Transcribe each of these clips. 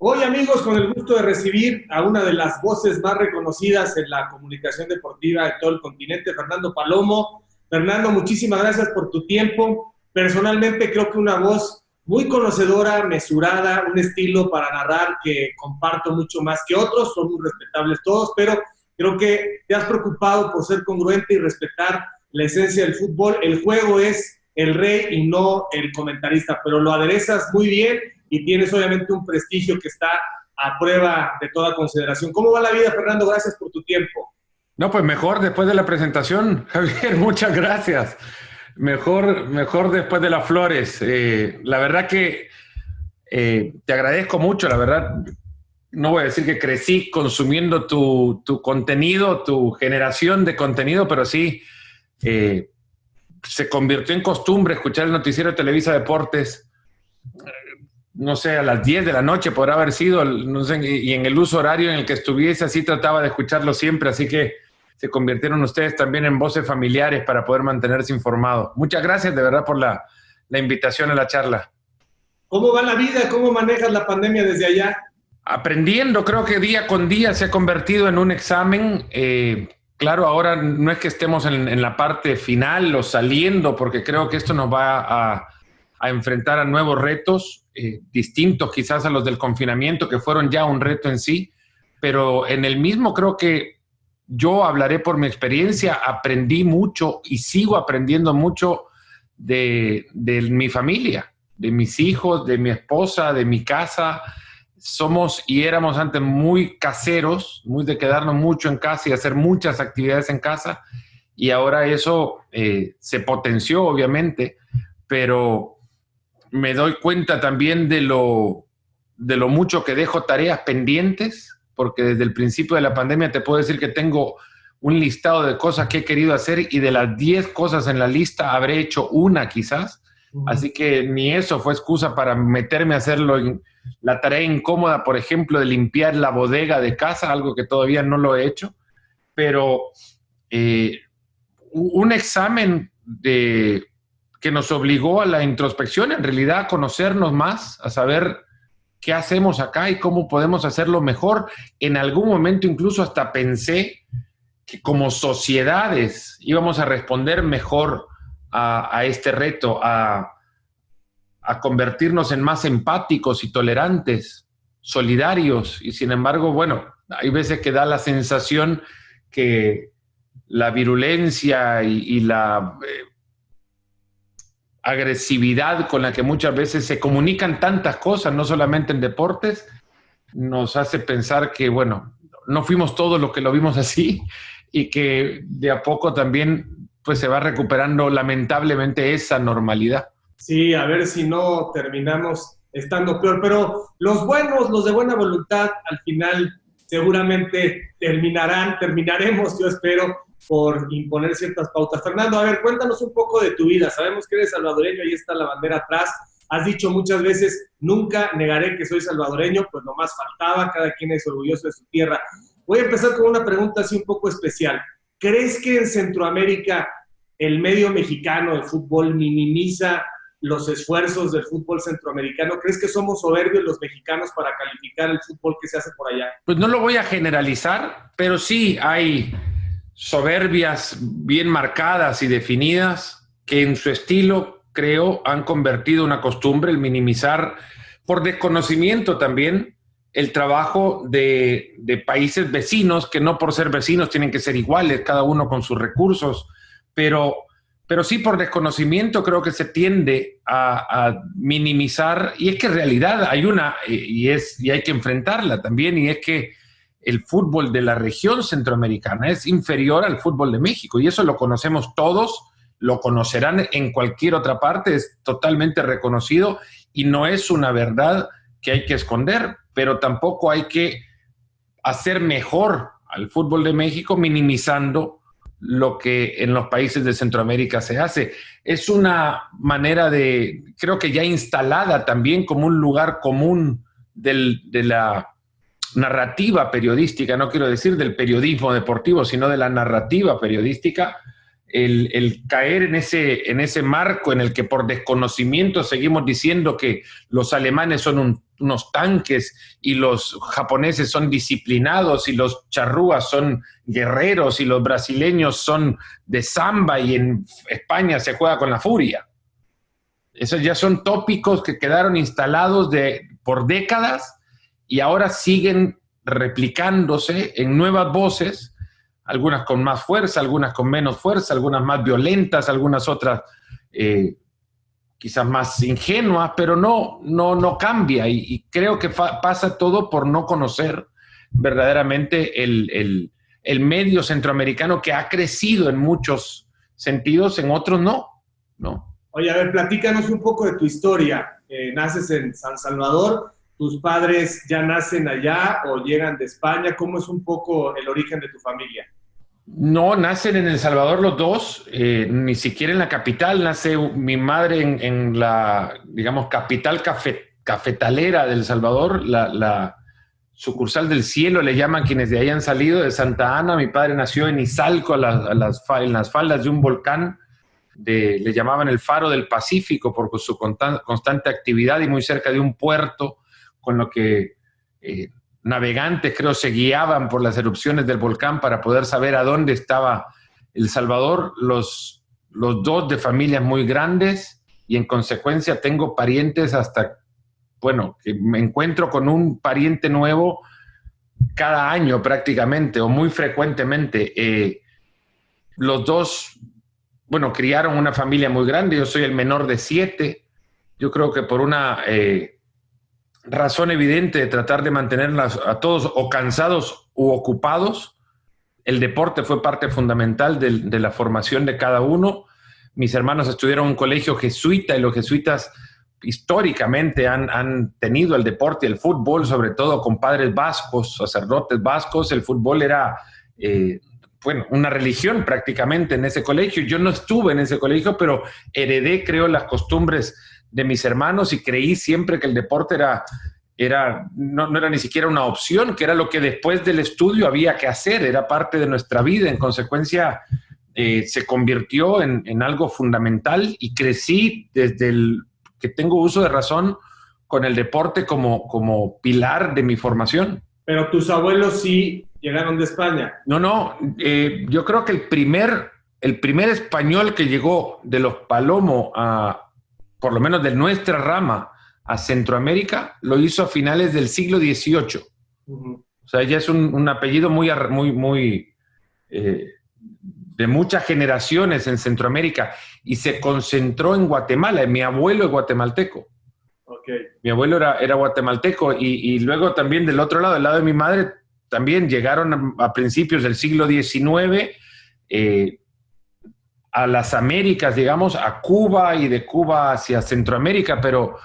Hoy, amigos, con el gusto de recibir a una de las voces más reconocidas en la comunicación deportiva de todo el continente, Fernando Palomo. Fernando, muchísimas gracias por tu tiempo. Personalmente creo que una voz muy conocedora, mesurada, un estilo para narrar que comparto mucho más que otros, son muy respetables todos, pero creo que te has preocupado por ser congruente y respetar la esencia del fútbol. El juego es el rey y no el comentarista, pero lo aderezas muy bien y tienes obviamente un prestigio que está a prueba de toda consideración. ¿Cómo va la vida, Fernando? Gracias por tu tiempo. No, pues mejor después de la presentación, Javier, muchas gracias. Mejor después de las flores. La verdad que te agradezco mucho, la verdad. No voy a decir que crecí consumiendo tu contenido, tu generación de contenido, pero sí se convirtió en costumbre escuchar el noticiero de Televisa Deportes. No sé, a las 10 de la noche podrá haber sido, no sé, y en el uso horario en el que estuviese, así trataba de escucharlo siempre, así que se convirtieron ustedes también en voces familiares para poder mantenerse informados. Muchas gracias de verdad por la invitación a la charla. ¿Cómo va la vida? ¿Cómo manejas la pandemia desde allá? Aprendiendo, creo que día con día se ha convertido en un examen. Claro, ahora no es que estemos en la parte final o saliendo, porque creo que esto nos va a enfrentar a nuevos retos, distintos quizás a los del confinamiento, que fueron ya un reto en sí, pero en el mismo creo que yo hablaré por mi experiencia, aprendí mucho y sigo aprendiendo mucho de mi familia, de mis hijos, de mi esposa, de mi casa. Somos y éramos antes muy caseros, muy de quedarnos mucho en casa y hacer muchas actividades en casa, y ahora eso se potenció obviamente, pero me doy cuenta también de lo mucho que dejo tareas pendientes, porque desde el principio de la pandemia te puedo decir que tengo un listado de cosas que he querido hacer y de las 10 cosas en la lista habré hecho una quizás. Así que ni eso fue excusa para meterme a hacerlo en la tarea incómoda, por ejemplo, de limpiar la bodega de casa, algo que todavía no lo he hecho. Pero un examen que nos obligó a la introspección, en realidad a conocernos más, a saber qué hacemos acá y cómo podemos hacerlo mejor. En algún momento incluso hasta pensé que como sociedades íbamos a responder mejor a este reto, a convertirnos en más empáticos y tolerantes, solidarios, y sin embargo, bueno, hay veces que da la sensación que la virulencia y la agresividad con la que muchas veces se comunican tantas cosas, no solamente en deportes, nos hace pensar que, bueno, no fuimos todos los que lo vimos así y que de a poco también pues se va recuperando lamentablemente esa normalidad. Sí, a ver si no terminamos estando peor, pero los buenos, los de buena voluntad, al final seguramente terminaremos, yo espero, por imponer ciertas pautas. Fernando, a ver, cuéntanos un poco de tu vida. Sabemos que eres salvadoreño, ahí está la bandera atrás. Has dicho muchas veces, nunca negaré que soy salvadoreño, pues no más faltaba, cada quien es orgulloso de su tierra. Voy a empezar con una pregunta así un poco especial. ¿Crees que en Centroamérica el medio mexicano de fútbol minimiza los esfuerzos del fútbol centroamericano? ¿Crees que somos soberbios los mexicanos para calificar el fútbol que se hace por allá? Pues no lo voy a generalizar, pero sí hay soberbias bien marcadas y definidas que en su estilo, creo, han convertido una costumbre el minimizar, por desconocimiento también, el trabajo de países vecinos, que no por ser vecinos tienen que ser iguales, cada uno con sus recursos, pero sí por desconocimiento creo que se tiende a minimizar, y es que en realidad hay una, y hay que enfrentarla también, y es que el fútbol de la región centroamericana es inferior al fútbol de México, y eso lo conocemos todos, lo conocerán en cualquier otra parte, es totalmente reconocido, y no es una verdad que hay que esconder, pero tampoco hay que hacer mejor al fútbol de México minimizando lo que en los países de Centroamérica se hace. Es una manera creo que ya instalada también como un lugar común de la narrativa periodística, no quiero decir del periodismo deportivo, sino de la narrativa periodística, el caer en ese marco en el que por desconocimiento seguimos diciendo que los alemanes son unos tanques y los japoneses son disciplinados y los charrúas son guerreros y los brasileños son de samba y en España se juega con la furia. Esos ya son tópicos que quedaron instalados por décadas y ahora siguen replicándose en nuevas voces, algunas con más fuerza, algunas con menos fuerza, algunas más violentas, algunas otras quizás más ingenuas, pero no cambia. Y creo que pasa todo por no conocer verdaderamente el medio centroamericano, que ha crecido en muchos sentidos, en otros no. Oye, a ver, platícanos un poco de tu historia. Naces en San Salvador, ¿tus padres ya nacen allá o llegan de España? ¿Cómo es un poco el origen de tu familia? No, nacen en El Salvador los dos, ni siquiera en la capital. Nace mi madre en la, digamos, capital cafetalera de El Salvador, la sucursal del cielo, le llaman quienes de ahí han salido, de Santa Ana. Mi padre nació en Izalco, en las faldas de un volcán, le llamaban el Faro del Pacífico por su constante actividad y muy cerca de un puerto, con lo que navegantes, creo, se guiaban por las erupciones del volcán para poder saber a dónde estaba El Salvador. Los dos de familias muy grandes, y en consecuencia tengo parientes hasta, bueno, que me encuentro con un pariente nuevo cada año prácticamente, o muy frecuentemente. Los dos, bueno, criaron una familia muy grande. Yo soy el menor de 7. Yo creo que por una razón evidente de tratar de mantenerlas a todos o cansados u ocupados, el deporte fue parte fundamental de la formación de cada uno. Mis hermanos estudiaron en un colegio jesuita, y los jesuitas históricamente han tenido el deporte y el fútbol, sobre todo con padres vascos, sacerdotes vascos. El fútbol era una religión prácticamente en ese colegio. Yo no estuve en ese colegio, pero heredé, creo, las costumbres de mis hermanos y creí siempre que el deporte no era ni siquiera una opción, que era lo que después del estudio había que hacer, era parte de nuestra vida. En consecuencia, se convirtió en algo fundamental y crecí desde que tengo uso de razón con el deporte como pilar de mi formación. Pero tus abuelos sí llegaron de España. No, yo creo que el primer español que llegó de los Palomo por lo menos de nuestra rama, a Centroamérica, lo hizo a finales del siglo XVIII. Uh-huh. O sea, ya es un apellido muy de muchas generaciones en Centroamérica, y se concentró en Guatemala. Mi abuelo es guatemalteco. Okay. Mi abuelo era guatemalteco, y luego también del otro lado, del lado de mi madre, también llegaron a principios del siglo XIX, a las Américas, digamos, a Cuba, y de Cuba hacia Centroamérica, pero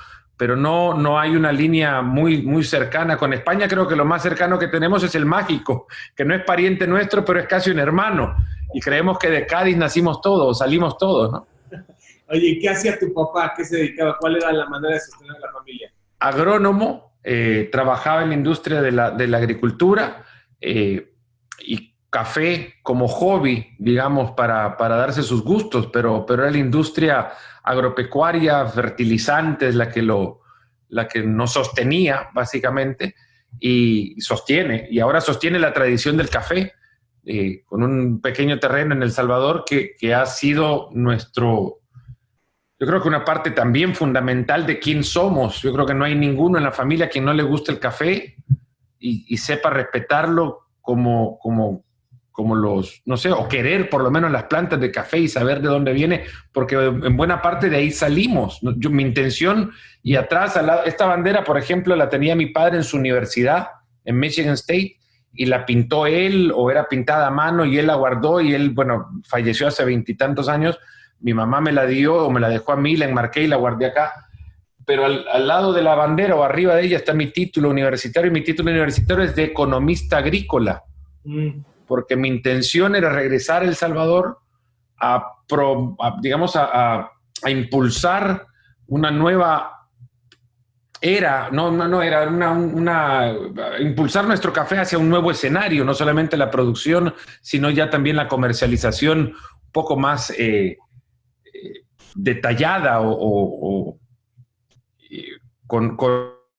no hay una línea muy cercana con España. Creo que lo más cercano que tenemos es el Mágico, que no es pariente nuestro, pero es casi un hermano, y creemos que de Cádiz nacimos todos, salimos todos, ¿no? Oye, ¿y qué hacía tu papá? ¿Qué se dedicaba? ¿Cuál era la manera de sostener a la familia? Agrónomo, trabajaba en la industria de la agricultura, y café como hobby, digamos, para darse sus gustos, pero era la industria agropecuaria, fertilizantes, la que nos sostenía, básicamente, y sostiene, y ahora sostiene la tradición del café, con un pequeño terreno en El Salvador que ha sido yo creo que una parte también fundamental de quién somos. Yo creo que no hay ninguno en la familia a quien no le guste el café y sepa respetarlo como los, no sé, o querer por lo menos las plantas de café y saber de dónde viene, porque en buena parte de ahí salimos. Mi intención, y atrás, esta bandera, por ejemplo, la tenía mi padre en su universidad, en Michigan State, y la pintó él, o era pintada a mano, y él la guardó, y él, bueno, falleció hace 20 y tantos años. Mi mamá me la dio, o me la dejó a mí, la enmarqué y la guardé acá. Pero al lado de la bandera, o arriba de ella, está mi título universitario, y mi título universitario es de economista agrícola. Porque mi intención era regresar a El Salvador a impulsar una nueva era, impulsar nuestro café hacia un nuevo escenario, no solamente la producción, sino ya también la comercialización poco más detallada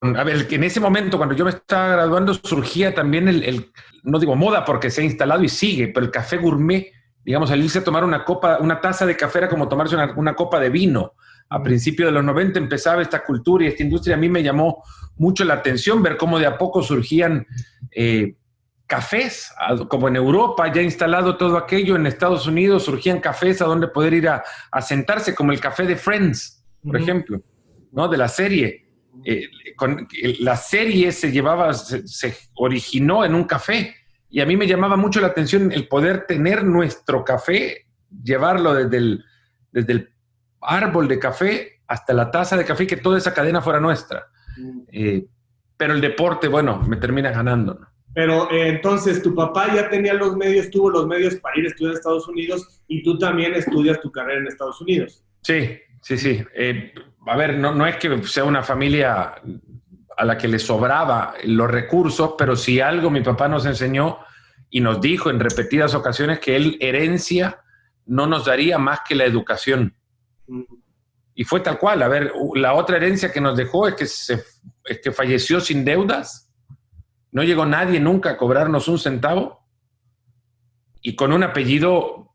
a ver, que en ese momento, cuando yo me estaba graduando, surgía también no digo moda porque se ha instalado y sigue, pero el café gourmet, digamos, al irse a tomar una taza de café era como tomarse una copa de vino. A principios de los 90 empezaba esta cultura y esta industria. A mí me llamó mucho la atención ver cómo de a poco surgían cafés, como en Europa, ya instalado todo aquello. En Estados Unidos surgían cafés a donde poder ir a sentarse, como el café de Friends, por ejemplo, ¿no? De la serie. La serie se originó en un café y a mí me llamaba mucho la atención el poder tener nuestro café, llevarlo desde el árbol de café hasta la taza de café, que toda esa cadena fuera nuestra. Pero el deporte, bueno, me termina ganando, ¿no? Pero entonces tu papá ya tuvo los medios para ir a estudiar a Estados Unidos y tú también estudias tu carrera en Estados Unidos. Sí. A ver, no es que sea una familia a la que le sobraba los recursos, pero sí algo mi papá nos enseñó y nos dijo en repetidas ocasiones que herencia no nos daría más que la educación. Y fue tal cual. A ver, la otra herencia que nos dejó es que falleció sin deudas, no llegó nadie nunca a cobrarnos un centavo y con un apellido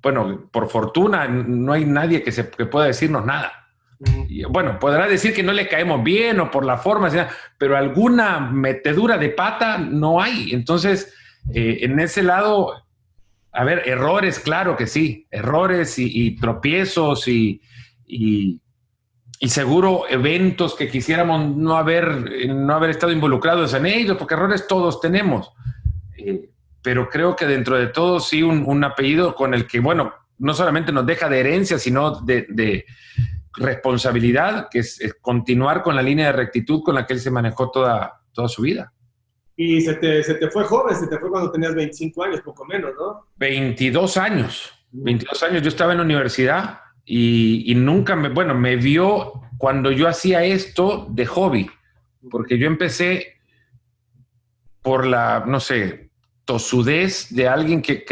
bueno, por fortuna no hay nadie que pueda decirnos nada. Y, bueno, podrá decir que no le caemos bien o por la forma, pero alguna metedura de pata no hay. Entonces, en ese lado, a ver, errores, claro que sí, errores y tropiezos y seguro eventos que quisiéramos no haber estado involucrados en ellos, porque errores todos tenemos. Pero creo que dentro de todo sí un apellido con el que, bueno, no solamente nos deja de herencia, sino de responsabilidad, que es continuar con la línea de rectitud con la que él se manejó toda su vida. Y se te fue joven, se te fue cuando tenías 25 años, poco menos, ¿no? 22 años. 22 años, yo estaba en la universidad y nunca me vio cuando yo hacía esto de hobby, porque yo empecé por la, no sé, tosudez de alguien que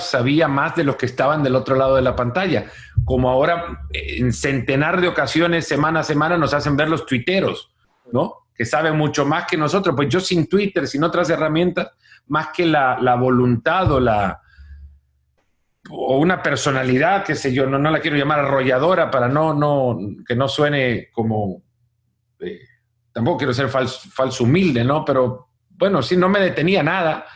sabía más de los que estaban del otro lado de la pantalla. Como ahora, en centenar de ocasiones, semana a semana, nos hacen ver los tuiteros, ¿no? Que saben mucho más que nosotros. Pues yo sin Twitter, sin otras herramientas, más que la voluntad o una personalidad, qué sé yo, no la quiero llamar arrolladora para que no suene como... tampoco quiero ser falso humilde, ¿no? Pero bueno, sí, no me detenía nada.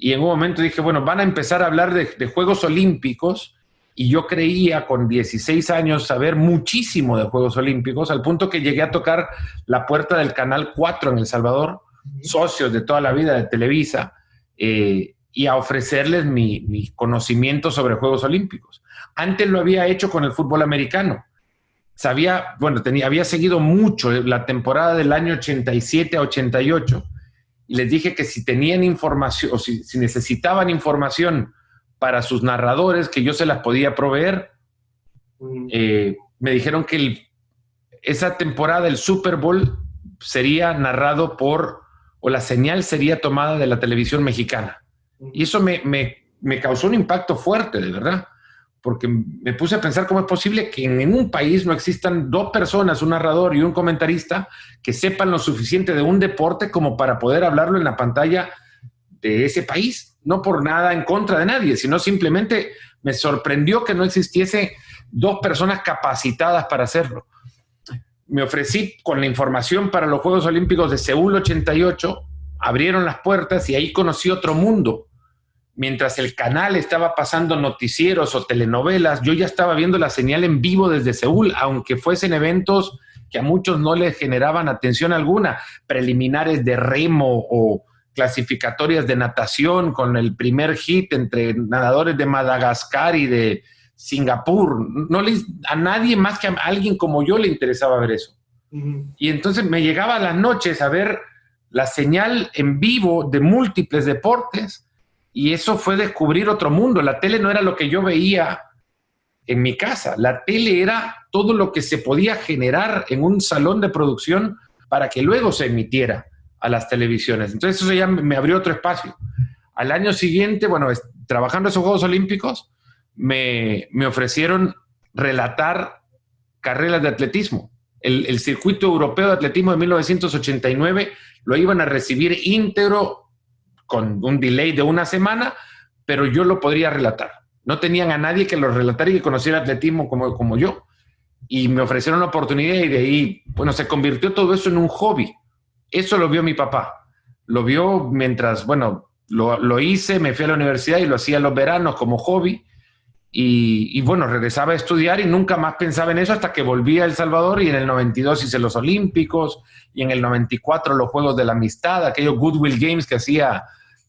Y en un momento dije, bueno, van a empezar a hablar de Juegos Olímpicos y yo creía con 16 años saber muchísimo de Juegos Olímpicos, al punto que llegué a tocar la puerta del Canal 4 en El Salvador, socios de toda la vida de Televisa, y a ofrecerles mi conocimiento sobre Juegos Olímpicos. Antes lo había hecho con el fútbol americano. Había seguido mucho la temporada del año 87 a 88, y les dije que si tenían información o si necesitaban información para sus narradores, que yo se las podía proveer. Me dijeron que esa temporada del Super Bowl sería narrado o la señal sería tomada de la televisión mexicana. Y eso me causó un impacto fuerte, de verdad, porque me puse a pensar cómo es posible que en un país no existan dos personas, un narrador y un comentarista, que sepan lo suficiente de un deporte como para poder hablarlo en la pantalla de ese país. No por nada en contra de nadie, sino simplemente me sorprendió que no existiese dos personas capacitadas para hacerlo. Me ofrecí con la información para los Juegos Olímpicos de Seúl 88, abrieron las puertas y ahí conocí otro mundo. Mientras el canal estaba pasando noticieros o telenovelas, yo ya estaba viendo la señal en vivo desde Seúl, aunque fuesen eventos que a muchos no les generaban atención alguna, preliminares de remo o clasificatorias de natación con el primer hit entre nadadores de Madagascar y de Singapur. A nadie más que a alguien como yo le interesaba ver eso. Y entonces me llegaba a las noches a ver la señal en vivo de múltiples deportes. Y eso fue descubrir otro mundo. La tele no era lo que yo veía en mi casa. La tele era todo lo que se podía generar en un salón de producción para que luego se emitiera a las televisiones. Entonces eso ya me abrió otro espacio. Al año siguiente, trabajando esos Juegos Olímpicos, me ofrecieron relatar carreras de atletismo. El circuito europeo de atletismo de 1989 lo iban a recibir íntegro con un delay de una semana, pero yo lo podría relatar. No tenían a nadie que lo relatara y que conociera atletismo como yo. Y me ofrecieron la oportunidad y de ahí, bueno, se convirtió todo eso en un hobby. Eso lo vio mi papá. Lo vio mientras, bueno, lo hice, me fui a la universidad y lo hacía los veranos como hobby. Y bueno, regresaba a estudiar y nunca más pensaba en eso hasta que volví a El Salvador y en el 92 hice los Olímpicos y en el 94 los Juegos de la Amistad, aquellos Goodwill Games que hacía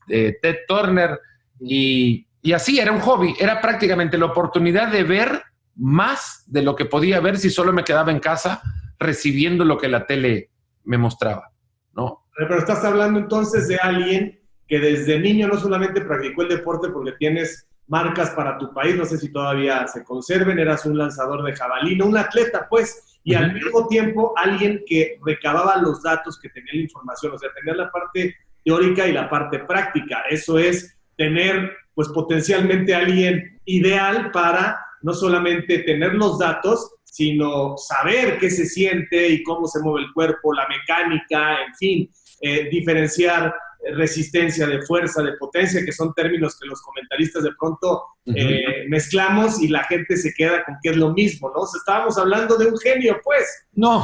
Ted Turner y así era un hobby, era prácticamente la oportunidad de ver más de lo que podía ver si solo me quedaba en casa recibiendo lo que la tele me mostraba, ¿no? Pero estás hablando entonces de alguien que desde niño no solamente practicó el deporte porque tienes marcas para tu país, no sé si todavía se conserven, eras un lanzador de jabalina, un atleta pues, y al mismo tiempo alguien que recababa los datos, que tenía la información, o sea, tener la parte teórica y la parte práctica. Eso es tener pues potencialmente alguien ideal para no solamente tener los datos, sino saber qué se siente y cómo se mueve el cuerpo, la mecánica, en fin, diferenciar resistencia de fuerza, de potencia, que son términos que los comentaristas de pronto mezclamos y la gente se queda con que es lo mismo, ¿no? O sea, estábamos hablando de un genio, pues. No,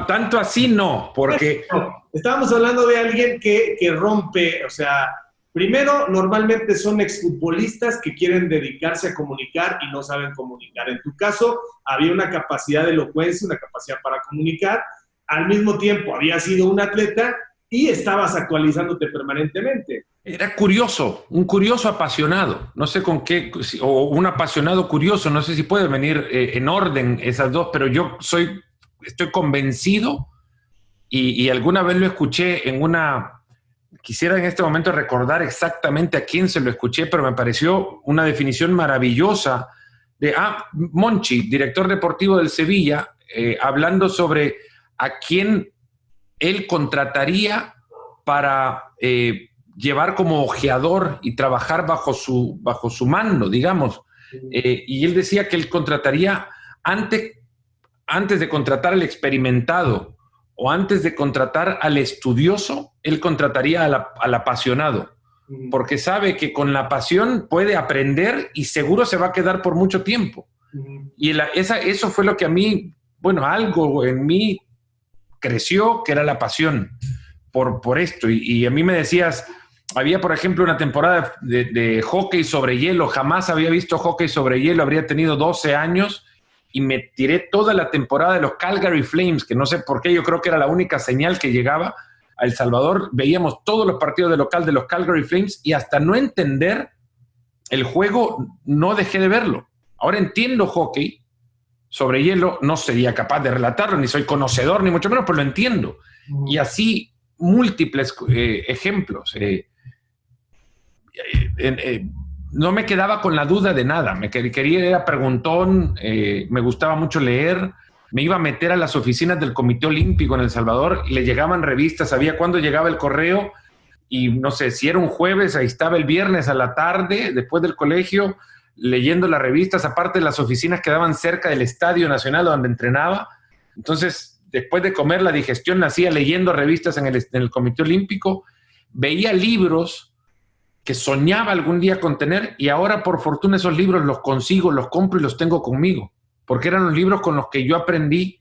tanto así no, porque... No, estábamos hablando de alguien que rompe, o sea, primero, normalmente son exfutbolistas que quieren dedicarse a comunicar y no saben comunicar. En tu caso, había una capacidad de elocuencia, una capacidad para comunicar. Al mismo tiempo, había sido un atleta y estabas actualizándote permanentemente. Era curioso, un curioso apasionado. No sé con qué, o un apasionado curioso, no sé si puede venir en orden esas dos, pero yo estoy convencido y alguna vez lo escuché en una... Quisiera en este momento recordar exactamente a quién se lo escuché, pero me pareció una definición maravillosa de Monchi, director deportivo del Sevilla, hablando sobre a quién él contrataría para llevar como ojeador y trabajar bajo su mando, digamos. Y él decía que él contrataría antes de contratar al experimentado o antes de contratar al estudioso, él contrataría al apasionado, porque sabe que con la pasión puede aprender y seguro se va a quedar por mucho tiempo. Y eso fue lo que a mí, bueno, algo en mí creció, que era la pasión por esto. Y a mí me decías, había por ejemplo una temporada de hockey sobre hielo, jamás había visto hockey sobre hielo, habría tenido 12 años, y me tiré toda la temporada de los Calgary Flames, que no sé por qué, yo creo que era la única señal que llegaba a El Salvador. Veíamos todos los partidos de local de los Calgary Flames y hasta no entender el juego no dejé de verlo. Ahora entiendo hockey sobre hielo, no sería capaz de relatarlo, ni soy conocedor, ni mucho menos, pero lo entiendo. Y así múltiples ejemplos. No me quedaba con la duda de nada, quería, era preguntón, me gustaba mucho leer, me iba a meter a las oficinas del Comité Olímpico en El Salvador y le llegaban revistas, sabía cuándo llegaba el correo y no sé, si era un jueves, ahí estaba el viernes a la tarde, después del colegio, leyendo las revistas, aparte las oficinas quedaban cerca del Estadio Nacional donde entrenaba, entonces después de comer la digestión la hacía leyendo revistas en el Comité Olímpico, veía libros que soñaba algún día con tener y ahora por fortuna esos libros los consigo, los compro y los tengo conmigo, porque eran los libros con los que yo aprendí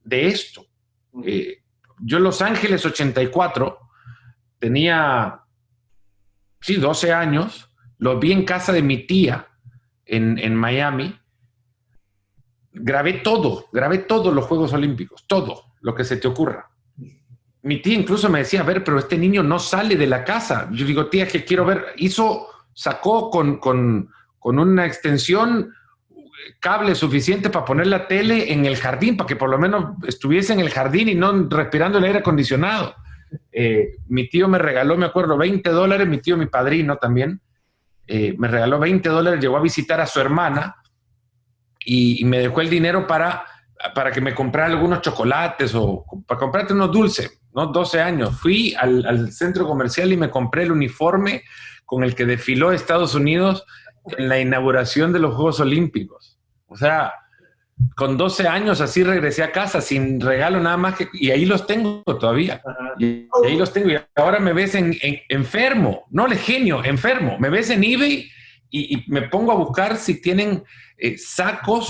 de esto. Yo en Los Ángeles 84 tenía 12 años, los vi en casa de mi tía en Miami, grabé todos los Juegos Olímpicos, todo lo que se te ocurra. Mi tía incluso me decía, a ver, pero este niño no sale de la casa. Yo digo, tía, que quiero ver. Sacó con una extensión cable suficiente para poner la tele en el jardín, para que por lo menos estuviese en el jardín y no respirando el aire acondicionado. Mi tío me regaló, me acuerdo, $20, mi tío, mi padrino también, me regaló $20, llegó a visitar a su hermana y me dejó el dinero para que me comprara algunos chocolates o para comprarte unos dulces, ¿no? 12 años. Fui al centro comercial y me compré el uniforme con el que desfiló Estados Unidos en la inauguración de los Juegos Olímpicos. O sea, con 12 años así regresé a casa sin regalo nada más y ahí los tengo todavía. Y ahí los tengo y ahora me ves enfermo, no genio, enfermo. Me ves en eBay y me pongo a buscar si tienen el saco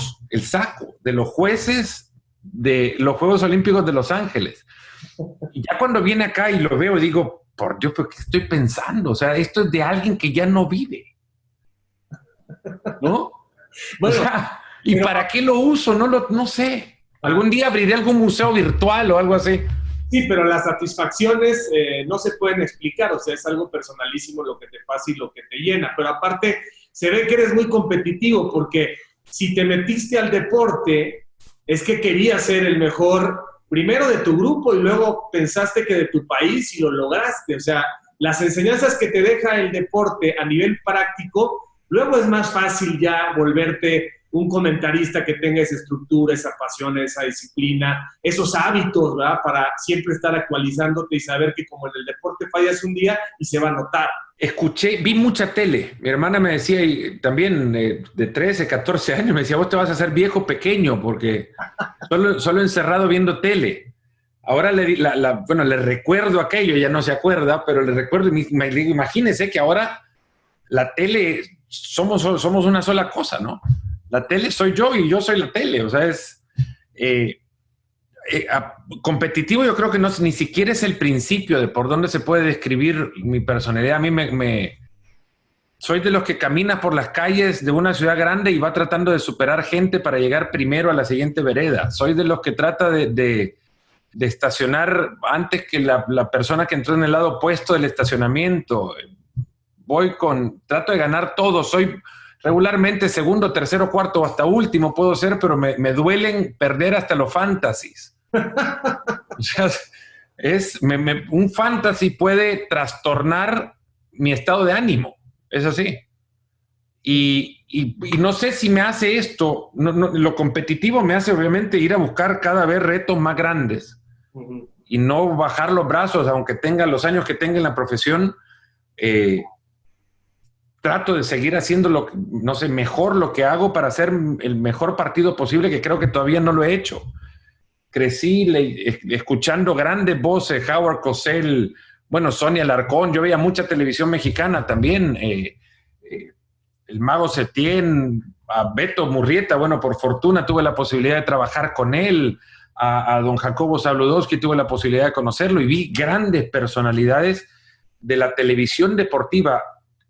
de los jueces de los Juegos Olímpicos de Los Ángeles. Y ya cuando viene acá y lo veo digo, por Dios, ¿pero qué estoy pensando? O sea, esto es de alguien que ya no vive, ¿no? Bueno, o sea, ¿y para qué lo uso? No sé. Algún día abriré algún museo virtual o algo así. Sí, pero las satisfacciones no se pueden explicar, o sea, es algo personalísimo lo que te pasa y lo que te llena, pero aparte se ve que eres muy competitivo porque si te metiste al deporte es que querías ser el mejor primero de tu grupo y luego pensaste que de tu país y lo lograste, o sea, las enseñanzas que te deja el deporte a nivel práctico, luego es más fácil ya volverte un comentarista que tenga esa estructura, esa pasión, esa disciplina, esos hábitos, ¿verdad? Para siempre estar actualizándote y saber que como en el deporte fallas un día y se va a notar. Vi mucha tele. Mi hermana me decía, y también de 13, 14 años, me decía, vos te vas a hacer viejo pequeño porque solo encerrado viendo tele. Ahora le recuerdo aquello, ya no se acuerda, pero le recuerdo y me digo, imagínese que ahora la tele somos una sola cosa, ¿no? La tele soy yo y yo soy la tele, o sea, es competitivo. Yo creo que ni siquiera es el principio de por dónde se puede describir mi personalidad. A mí soy de los que camina por las calles de una ciudad grande y va tratando de superar gente para llegar primero a la siguiente vereda. Soy de los que trata de estacionar antes que la persona que entró en el lado opuesto del estacionamiento. Trato de ganar todo, soy regularmente segundo, tercero, cuarto o hasta último puedo ser, pero me duelen perder hasta los fantasies. O sea, un fantasy puede trastornar mi estado de ánimo, es así. Y no sé si me hace esto, lo competitivo me hace obviamente ir a buscar cada vez retos más grandes y no bajar los brazos, aunque tenga los años que tenga en la profesión. Trato de seguir haciendo mejor lo que hago para hacer el mejor partido posible, que creo que todavía no lo he hecho. Crecí escuchando grandes voces, Howard Cosell, Sonia Alarcón. Yo veía mucha televisión mexicana también, el Mago Setién, a Beto Murrieta. Por fortuna tuve la posibilidad de trabajar con él, a don Jacobo Zabludowski tuve la posibilidad de conocerlo y vi grandes personalidades de la televisión deportiva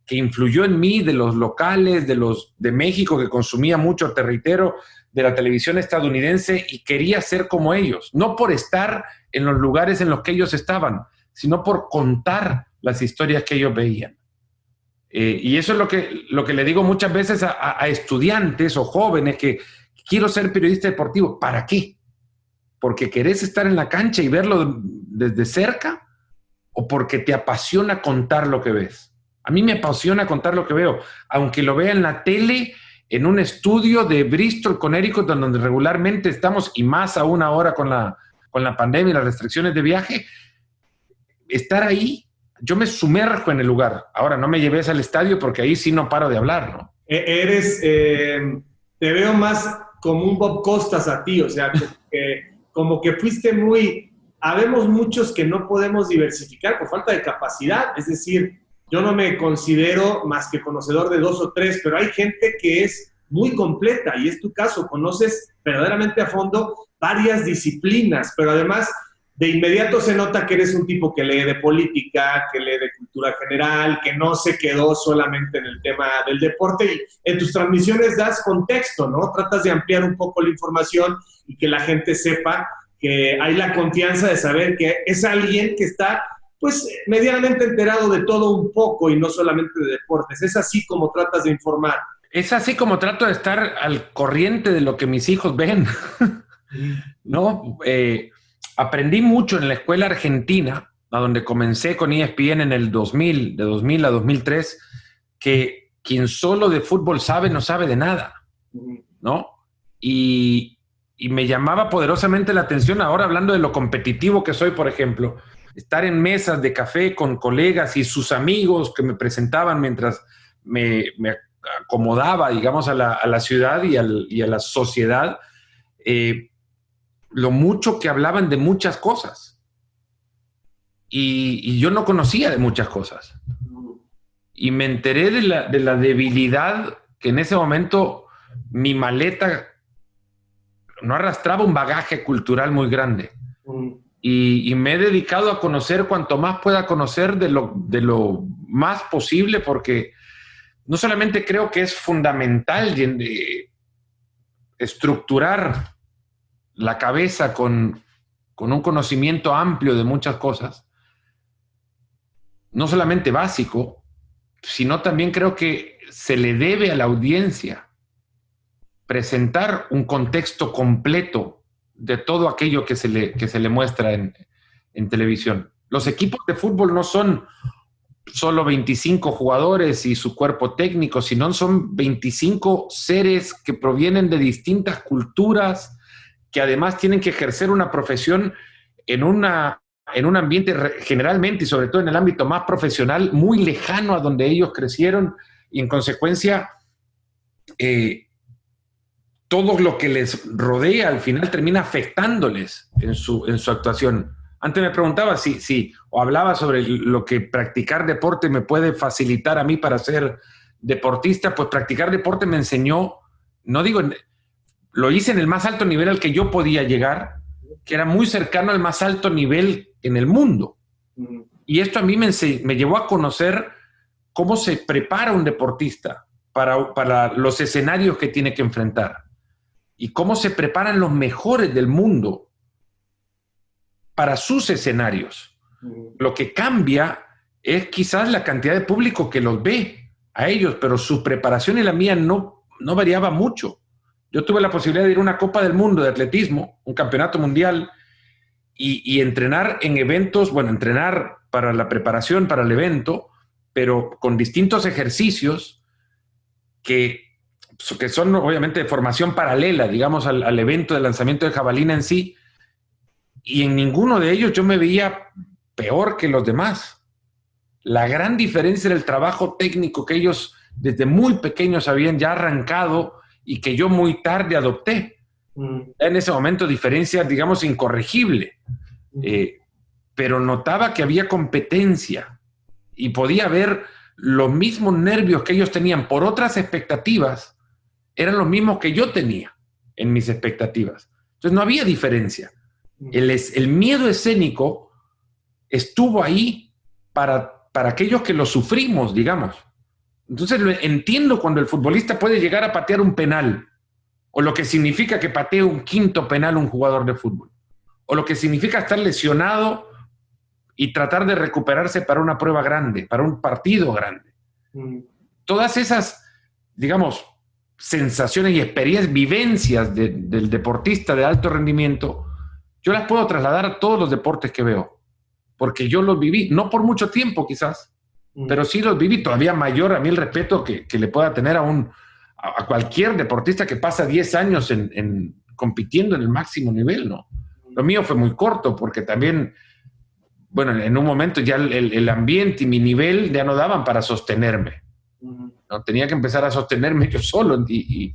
que influyó en mí, de los locales, de México, que consumía mucho, te reitero, de la televisión estadounidense, y quería ser como ellos, no por estar en los lugares en los que ellos estaban, sino por contar las historias que ellos veían. Y eso es lo que le digo muchas veces a estudiantes o jóvenes que quiero ser periodista deportivo. ¿Para qué? ¿Porque querés estar en la cancha y verlo desde cerca? ¿O porque te apasiona contar lo que ves? A mí me apasiona contar lo que veo, aunque lo vea en la tele, en un estudio de Bristol, Connecticut, donde regularmente estamos, y más aún ahora con la pandemia y las restricciones de viaje. Estar ahí, yo me sumerjo en el lugar. Ahora, no me lleves al estadio porque ahí sí no paro de hablar, ¿no? Te veo más como un Bob Costas a ti, o sea, como que fuiste habemos muchos que no podemos diversificar por falta de capacidad, es decir, yo no me considero más que conocedor de 2 o 3, pero hay gente que es muy completa y es tu caso, conoces verdaderamente a fondo varias disciplinas, pero además de inmediato se nota que eres un tipo que lee de política, que lee de cultura general, que no se quedó solamente en el tema del deporte y en tus transmisiones das contexto, ¿no? Tratas de ampliar un poco la información y que la gente sepa que hay la confianza de saber que es alguien que está pues medianamente enterado de todo un poco y no solamente de deportes. Es así como tratas de informar. Es así como trato de estar al corriente de lo que mis hijos ven. ¿No? Aprendí mucho en la escuela argentina, a donde comencé con ESPN en el 2000, de 2000 a 2003, que quien solo de fútbol sabe, no sabe de nada, ¿no? Y me llamaba poderosamente la atención ahora, hablando de lo competitivo que soy, por ejemplo, estar en mesas de café con colegas y sus amigos que me presentaban mientras me acomodaba, digamos, a la ciudad y a la sociedad, lo mucho que hablaban de muchas cosas. Y yo no conocía de muchas cosas. Y me enteré de la debilidad que en ese momento mi maleta no arrastraba un bagaje cultural muy grande. Y me he dedicado a conocer cuanto más pueda conocer de lo más posible, porque no solamente creo que es fundamental estructurar la cabeza con un conocimiento amplio de muchas cosas, no solamente básico, sino también creo que se le debe a la audiencia presentar un contexto completo de todo aquello que se le muestra en televisión. Los equipos de fútbol no son solo 25 jugadores y su cuerpo técnico, sino son 25 seres que provienen de distintas culturas, que además tienen que ejercer una profesión en un ambiente generalmente y sobre todo en el ámbito más profesional, muy lejano a donde ellos crecieron, y en consecuencia todo lo que les rodea al final termina afectándoles en su actuación. Antes me preguntaba o hablaba sobre lo que practicar deporte me puede facilitar a mí para ser deportista. Pues practicar deporte me enseñó, lo hice en el más alto nivel al que yo podía llegar, que era muy cercano al más alto nivel en el mundo. Y esto a mí me llevó a conocer cómo se prepara un deportista para los escenarios que tiene que enfrentar y cómo se preparan los mejores del mundo para sus escenarios. Lo que cambia es quizás la cantidad de público que los ve a ellos, pero su preparación y la mía no variaba mucho. Yo tuve la posibilidad de ir a una Copa del Mundo de atletismo, un campeonato mundial, y entrenar en eventos, entrenar para la preparación, para el evento, pero con distintos ejercicios que son obviamente de formación paralela, digamos, al evento de lanzamiento de jabalina en sí, y en ninguno de ellos yo me veía peor que los demás. La gran diferencia era el trabajo técnico que ellos desde muy pequeños habían ya arrancado y que yo muy tarde adopté. En ese momento diferencia, digamos, incorregible. Pero notaba que había competencia y podía ver los mismos nervios que ellos tenían por otras expectativas, eran los mismos que yo tenía en mis expectativas. Entonces no había diferencia. El miedo escénico estuvo ahí para aquellos que lo sufrimos, digamos. Entonces entiendo cuando el futbolista puede llegar a patear un penal, o lo que significa que patee un quinto penal un jugador de fútbol, o lo que significa estar lesionado y tratar de recuperarse para una prueba grande, para un partido grande. Todas esas, digamos, sensaciones y experiencias, vivencias del deportista de alto rendimiento, yo las puedo trasladar a todos los deportes que veo, porque yo los viví, no por mucho tiempo quizás, pero sí los viví. Todavía mayor a mí el respeto que le pueda tener a cualquier deportista que pasa 10 años compitiendo en el máximo nivel, ¿no? Lo mío fue muy corto porque también, en un momento ya el ambiente y mi nivel ya no daban para sostenerme. ¿No? Tenía que empezar a sostenerme yo solo llegué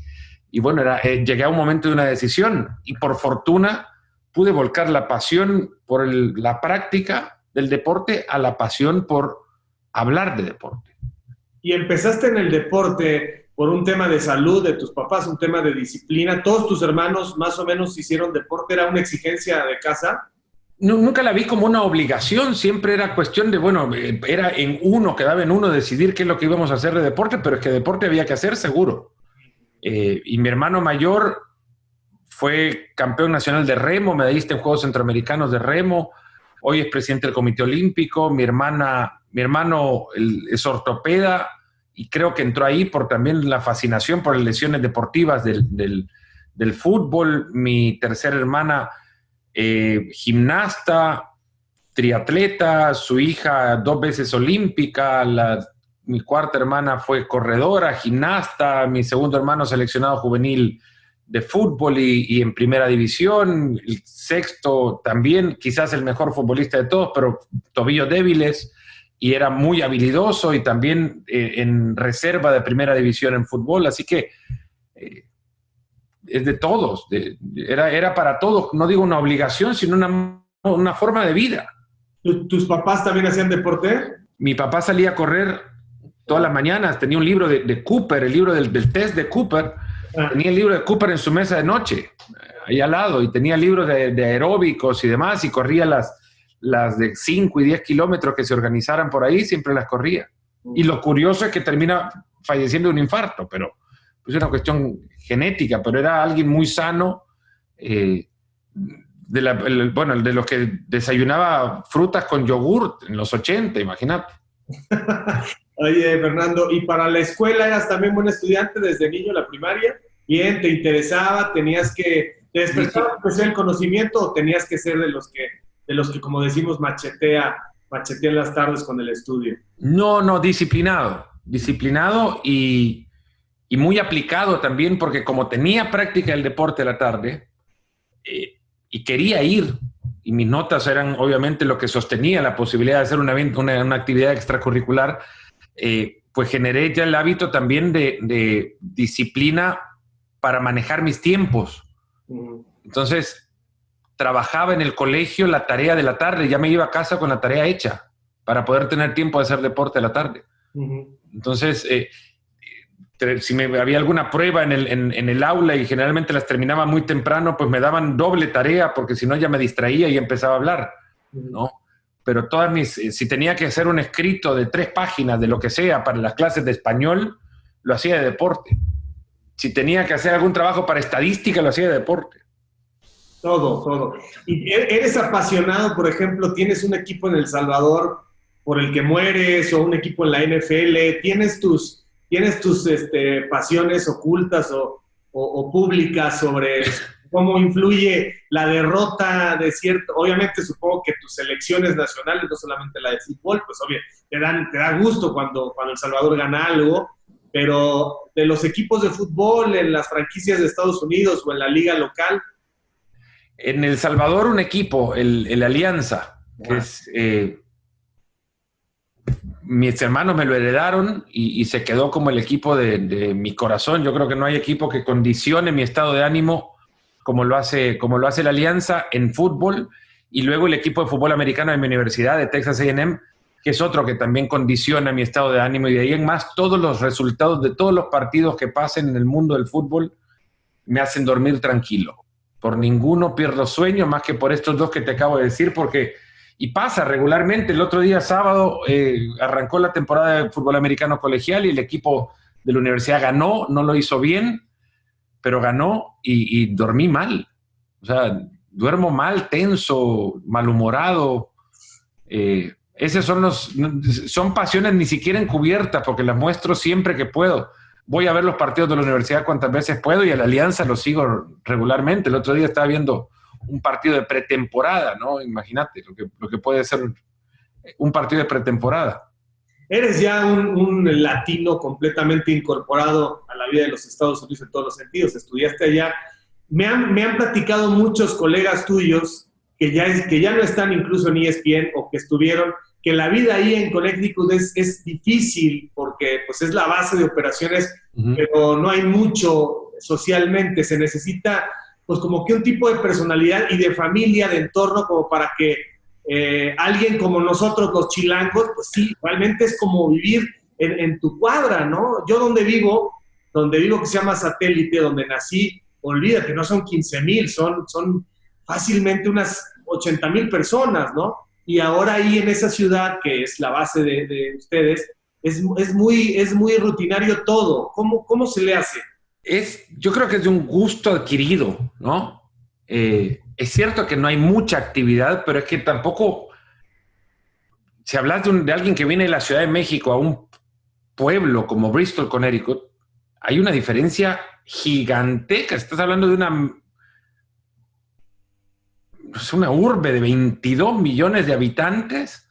a un momento de una decisión y por fortuna pude volcar la pasión por la práctica del deporte a la pasión por hablar de deporte. Y empezaste en el deporte por un tema de salud de tus papás, un tema de disciplina. ¿Todos tus hermanos más o menos hicieron deporte? ¿Era una exigencia de casa? No, nunca la vi como una obligación, siempre era cuestión de, quedaba en uno decidir qué es lo que íbamos a hacer de deporte, pero es que deporte había que hacer seguro. Y mi hermano mayor fue campeón nacional de remo, medallista en Juegos Centroamericanos de remo, hoy es presidente del Comité Olímpico. Mi hermano es ortopeda y creo que entró ahí por también la fascinación por las lesiones deportivas del fútbol. Mi tercera hermana, gimnasta, triatleta, su hija 2 veces olímpica, mi cuarta hermana fue corredora, gimnasta, mi segundo hermano seleccionado juvenil de fútbol y en primera división, el sexto también, quizás el mejor futbolista de todos, pero tobillos débiles. y era muy habilidoso y también en reserva de primera división en fútbol, así que es de todos, era para todos, no digo una obligación, sino una forma de vida. ¿Tus papás también hacían deporte? Mi papá salía a correr todas las mañanas, tenía un libro de Cooper, el libro del test de Cooper, tenía el libro de Cooper en su mesa de noche, ahí al lado, y tenía libros de aeróbicos y demás, y corría las de 5 y 10 kilómetros que se organizaran por ahí, siempre las corría. Y lo curioso es que termina falleciendo de un infarto, pero pues es una cuestión genética, pero era alguien muy sano, de los que desayunaba frutas con yogurt en los 80, imagínate. Oye, Fernando, ¿y para la escuela eras también buen estudiante desde niño, la primaria? Bien, ¿te interesaba? ¿Te despertaba el conocimiento o tenías que ser de los que como decimos, machetea en las tardes con el estudio? No, disciplinado y muy aplicado también, porque como tenía práctica del deporte a la tarde y quería ir, y mis notas eran obviamente lo que sostenía la posibilidad de hacer una actividad extracurricular, pues generé ya el hábito también de disciplina para manejar mis tiempos. Entonces, trabajaba en el colegio la tarea de la tarde, ya me iba a casa con la tarea hecha para poder tener tiempo de hacer deporte a la tarde. Entonces, si había alguna prueba en el aula y generalmente las terminaba muy temprano, pues me daban doble tarea porque si no ya me distraía y empezaba a hablar, ¿no? Pero si tenía que hacer un escrito de 3 páginas de lo que sea para las clases de español, lo hacía de deporte. Si tenía que hacer algún trabajo para estadística, lo hacía de deporte. Todo. ¿Y eres apasionado, por ejemplo, tienes un equipo en El Salvador por el que mueres o un equipo en la NFL? ¿Tienes tus pasiones ocultas o públicas sobre cómo influye la derrota de cierto? Obviamente supongo que tus selecciones nacionales, no solamente la de fútbol, pues obvio, te da gusto cuando El Salvador gana algo, pero de los equipos de fútbol, en las franquicias de Estados Unidos o en la liga local. En El Salvador un equipo, el Alianza, que es... mis hermanos me lo heredaron y se quedó como el equipo de mi corazón. Yo creo que no hay equipo que condicione mi estado de ánimo como lo hace la Alianza en fútbol, y luego el equipo de fútbol americano de mi universidad, de Texas A&M, que es otro que también condiciona mi estado de ánimo, y de ahí en más todos los resultados de todos los partidos que pasen en el mundo del fútbol me hacen dormir tranquilo. Por ninguno pierdo sueño más que por estos 2 que te acabo de decir, y pasa regularmente. El otro día, sábado, arrancó la temporada de fútbol americano colegial y el equipo de la universidad ganó, no lo hizo bien, pero ganó y dormí mal. O sea, duermo mal, tenso, malhumorado. Esas son pasiones ni siquiera encubiertas, porque las muestro siempre que puedo. Voy a ver los partidos de la universidad cuantas veces puedo, y a la Alianza los sigo regularmente. El otro día estaba viendo un partido de pretemporada, ¿no? Imagínate lo que puede ser un partido de pretemporada. Eres ya un latino completamente incorporado a la vida de los Estados Unidos en todos los sentidos. Estudiaste allá. Me han platicado muchos colegas tuyos que ya no están incluso en ESPN o que estuvieron, que la vida ahí en Connecticut es difícil porque pues, es la base de operaciones, pero no hay mucho socialmente. Se necesita pues como que un tipo de personalidad y de familia, de entorno, como para que alguien como nosotros, los chilangos, pues sí, realmente es como vivir en tu cuadra, ¿no? Yo donde vivo, que se llama Satélite, donde nací, olvídate, no son 15,000, son fácilmente unas 80,000 personas, ¿no? Y ahora ahí en esa ciudad, que es la base de ustedes, es muy rutinario todo. ¿Cómo se le hace? Yo creo que es de un gusto adquirido, ¿no? Es cierto que no hay mucha actividad, pero es que tampoco, si hablas de alguien que viene de la Ciudad de México a un pueblo como Bristol, Connecticut, hay una diferencia gigantesca. Estás hablando de una urbe de 22 millones de habitantes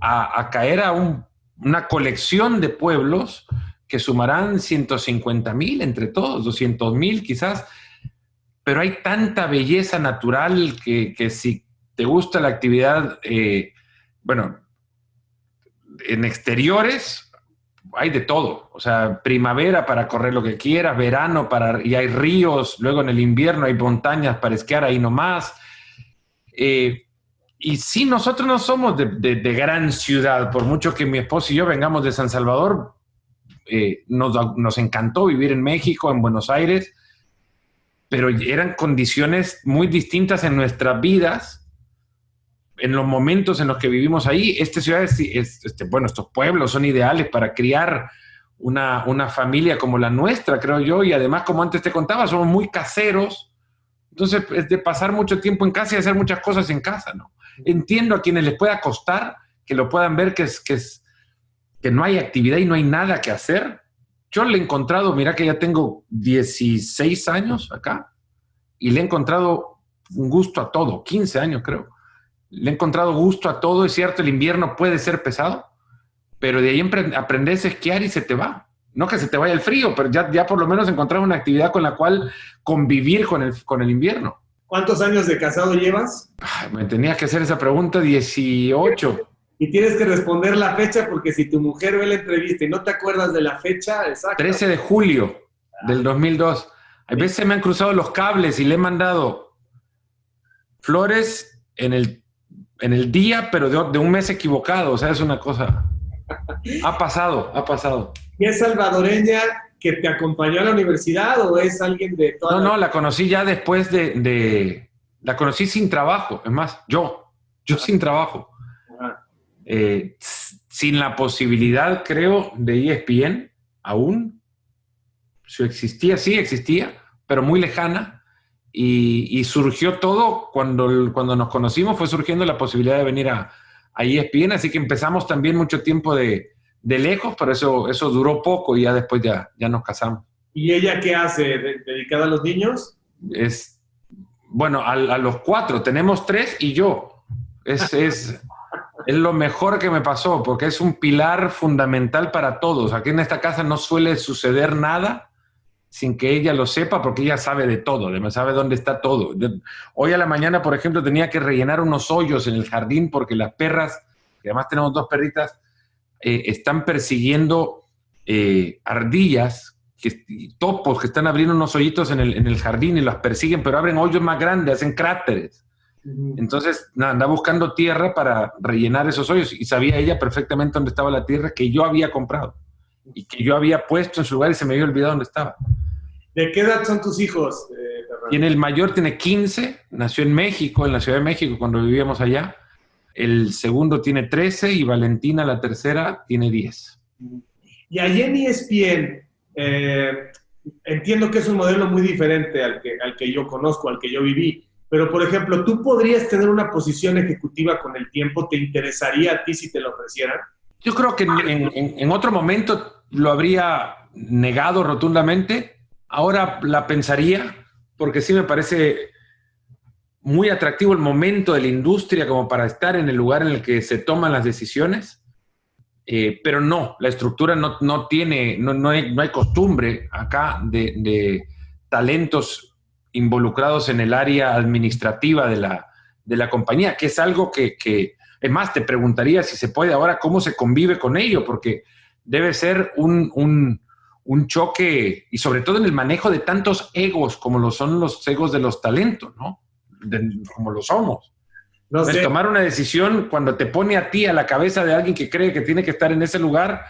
a caer a una colección de pueblos que sumarán 150,000 entre todos, 200,000 quizás, pero hay tanta belleza natural que si te gusta la actividad, en exteriores hay de todo. O sea, primavera para correr lo que quieras, verano y hay ríos, luego en el invierno hay montañas para esquiar ahí nomás. Y sí, nosotros no somos de gran ciudad, por mucho que mi esposo y yo vengamos de San Salvador, nos encantó vivir en México, en Buenos Aires, pero eran condiciones muy distintas en nuestras vidas, en los momentos en los que vivimos ahí. Esta ciudad bueno, estos pueblos son ideales para criar una familia como la nuestra, creo yo, y además, como antes te contaba, somos muy caseros, entonces es de pasar mucho tiempo en casa y hacer muchas cosas en casa, ¿no? Entiendo a quienes les pueda costar, que lo puedan ver que no hay actividad y no hay nada que hacer. Yo le he encontrado, mira que ya tengo 16 años acá, y le he encontrado un gusto a todo, 15 años creo. Le he encontrado gusto a todo. Es cierto, el invierno puede ser pesado, pero de ahí aprendes a esquiar y se te va. No que se te vaya el frío, pero ya por lo menos encontrar una actividad con la cual convivir con el invierno. ¿Cuántos años de casado llevas? Me tenías que hacer esa pregunta, 18. Y tienes que responder la fecha, porque si tu mujer ve la entrevista y no te acuerdas de la fecha, exacto. 13 de julio del 2002. A veces me han cruzado los cables y le he mandado flores en el día, pero de un mes equivocado. O sea, es una cosa... Ha pasado. ¿Y es salvadoreña que te acompañó a la universidad o es alguien de toda No, la conocí ya después la conocí sin trabajo. Es más, yo sin trabajo. Sin la posibilidad, creo, de ESPN aún. Sí existía, pero muy lejana. Y surgió todo cuando nos conocimos, fue surgiendo la posibilidad de venir a ESPN, así que empezamos también mucho tiempo de lejos, pero eso duró poco y ya después ya nos casamos. ¿Y ella qué hace? ¿Dedicada a los niños? Bueno, a los 4, tenemos 3 y yo. Es lo mejor que me pasó, porque es un pilar fundamental para todos. Aquí en esta casa no suele suceder nada sin que ella lo sepa, porque ella sabe de todo, sabe dónde está todo. Hoy a la mañana, por ejemplo, tenía que rellenar unos hoyos en el jardín porque las perras, que además tenemos 2 perritas, están persiguiendo ardillas, topos que están abriendo unos hoyitos en el jardín y las persiguen, pero abren hoyos más grandes, hacen cráteres. Entonces, anda buscando tierra para rellenar esos hoyos y sabía ella perfectamente dónde estaba la tierra que yo había comprado y que yo había puesto en su lugar y se me había olvidado dónde estaba. ¿De qué edad son tus hijos, Fernando? El mayor tiene 15, nació en México, en la Ciudad de México, cuando vivíamos allá. El segundo tiene 13 y Valentina, la tercera, tiene 10. Y allí en ESPN, entiendo que es un modelo muy diferente al que yo conozco, al que yo viví, pero, por ejemplo, ¿tú podrías tener una posición ejecutiva con el tiempo? ¿Te interesaría a ti si te lo ofrecieran? Yo creo que en otro momento lo habría negado rotundamente. Ahora la pensaría, porque sí me parece muy atractivo el momento de la industria como para estar en el lugar en el que se toman las decisiones. Pero no, la estructura no hay costumbre acá de talentos involucrados en el área administrativa de la compañía, que es algo que es más, te preguntaría si se puede ahora cómo se convive con ello, porque debe ser un choque, y sobre todo en el manejo de tantos egos como lo son los egos de los talentos, ¿no? Como lo somos. No sé. Tomar una decisión cuando te pone a ti a la cabeza de alguien que cree que tiene que estar en ese lugar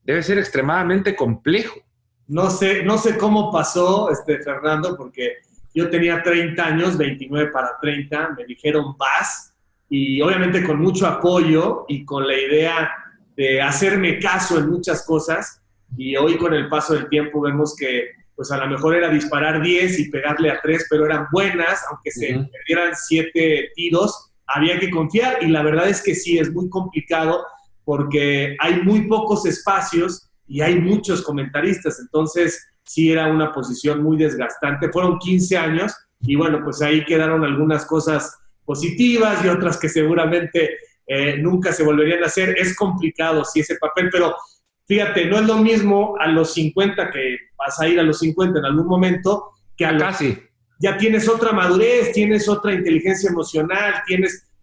debe ser extremadamente complejo. No sé cómo pasó, Fernando, porque yo tenía 30 años, 29 para 30, me dijeron vas, y obviamente con mucho apoyo y con la idea de hacerme caso en muchas cosas, y hoy con el paso del tiempo vemos que pues a lo mejor era disparar 10 y pegarle a 3, pero eran buenas, aunque se perdieran 7 tiros, había que confiar, y la verdad es que sí, es muy complicado porque hay muy pocos espacios y hay muchos comentaristas, entonces sí era una posición muy desgastante. Fueron 15 años y bueno, pues ahí quedaron algunas cosas positivas y otras que seguramente nunca se volverían a hacer. Es complicado, sí, ese papel, pero fíjate, no es lo mismo a los 50, que vas a ir a los 50 en algún momento, que a casi. Ya tienes otra madurez, tienes otra inteligencia emocional,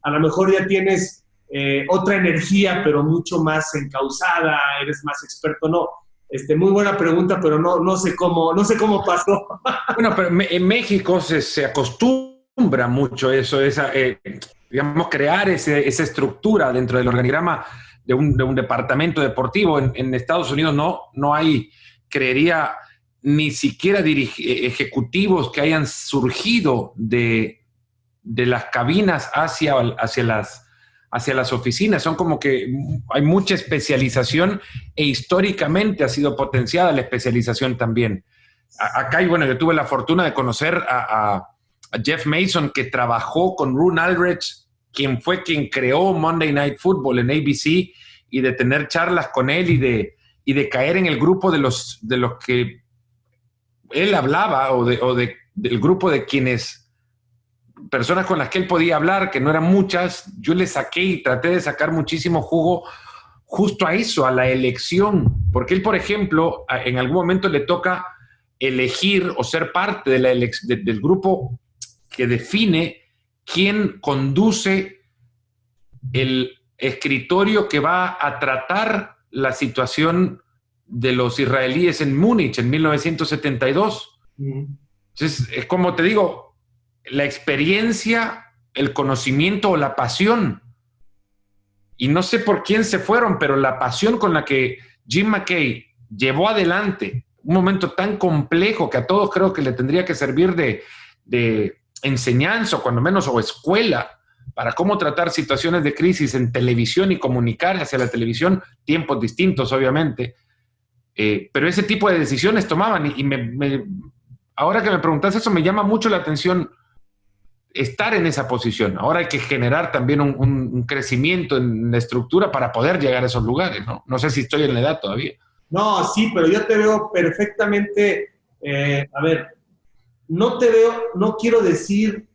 a lo mejor ya tienes otra energía, pero mucho más encauzada, eres más experto, no. Muy buena pregunta, pero no sé cómo pasó. Bueno, pero en México se acostumbra mucho eso, digamos, crear esa estructura dentro del organigrama de un departamento deportivo. En Estados Unidos no hay, creería, ni siquiera ejecutivos que hayan surgido de las cabinas hacia las oficinas. Son como que hay mucha especialización e históricamente ha sido potenciada la especialización también. Acá, y bueno, yo tuve la fortuna de conocer a Jeff Mason, que trabajó con Roone Aldrich, quien creó Monday Night Football en ABC, y de tener charlas con él y de caer en el grupo de los que él hablaba, del grupo de personas con las que él podía hablar, que no eran muchas. Yo le saqué y traté de sacar muchísimo jugo justo a eso, a la elección, porque él, por ejemplo, en algún momento le toca elegir o ser parte del grupo que define quién conduce el escritorio que va a tratar la situación de los israelíes en Múnich en 1972. Entonces, es como te digo, la experiencia, el conocimiento o la pasión. Y no sé por quién se fueron, pero la pasión con la que Jim McKay llevó adelante un momento tan complejo que a todos creo que le tendría que servir de enseñanza, o cuando menos, o escuela, para cómo tratar situaciones de crisis en televisión y comunicar hacia la televisión, tiempos distintos, obviamente. Pero ese tipo de decisiones tomaban, ahora que me preguntas eso, me llama mucho la atención estar en esa posición. Ahora hay que generar también un crecimiento en la estructura para poder llegar a esos lugares, ¿no? No sé si estoy en la edad todavía. No, sí, pero yo te veo perfectamente, a ver, no te veo, no quiero decir